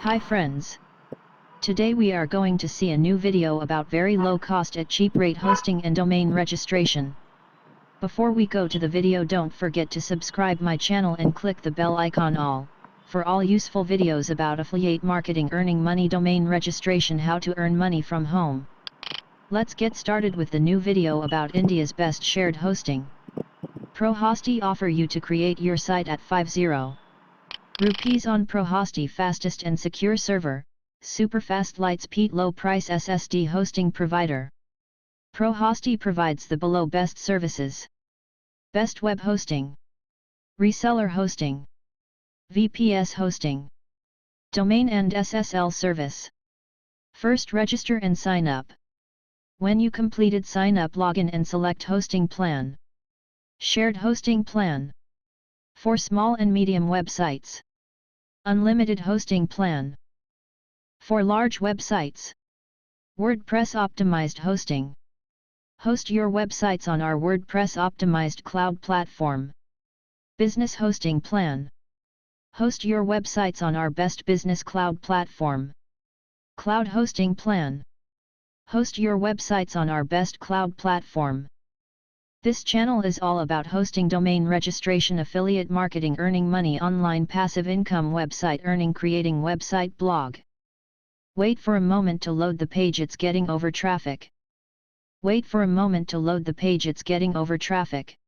Hi friends. Today we are going to see a new video about very low cost at cheap rate hosting and domain registration. Before we go to the video, don't forget to subscribe my channel and click the bell icon all, for all useful videos about affiliate marketing, earning money, domain registration, how to earn money from home. Let's get started with the new video about India's best shared hosting. ProHosty offer you to create your site at 50 rupees on ProHosty, fastest and secure server, super fast light speed, low price SSD hosting provider. ProHosty provides the below best services: best web hosting, reseller hosting, VPS hosting, domain and SSL service. First, register and sign up. When you completed sign up, login and select hosting plan. Shared hosting plan for small and medium websites. Unlimited hosting plan for large websites. WordPress optimized hosting. Host your websites on our WordPress optimized cloud platform. Business hosting plan. Host your websites on our best business cloud platform. Cloud hosting plan. Host your websites on our best cloud platform. This channel is all about hosting, domain registration, affiliate marketing, earning money online, passive income, website earning, creating website blog. Wait for a moment to load the page, it's getting over traffic. Wait for a moment to load the page, it's getting over traffic.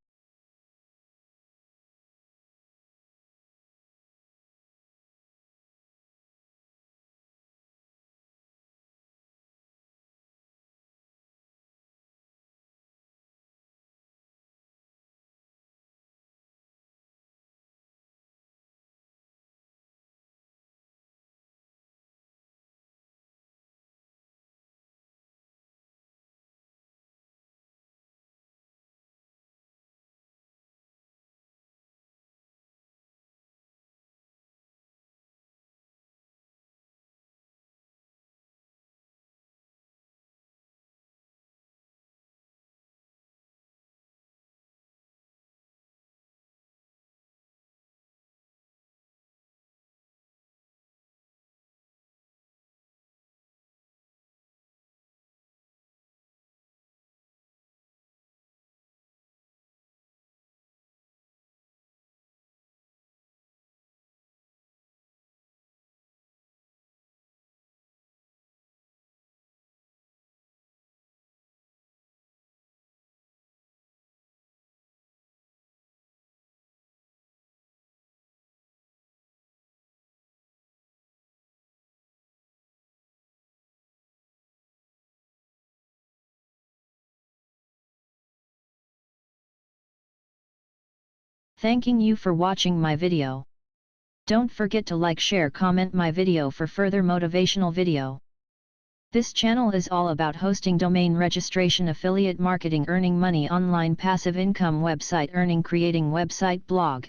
Thanking you for watching my video. Don't forget to like, share, comment my video for further motivational video. This channel is all about hosting, domain registration, affiliate marketing, earning money online, passive income, website earning, creating website blog.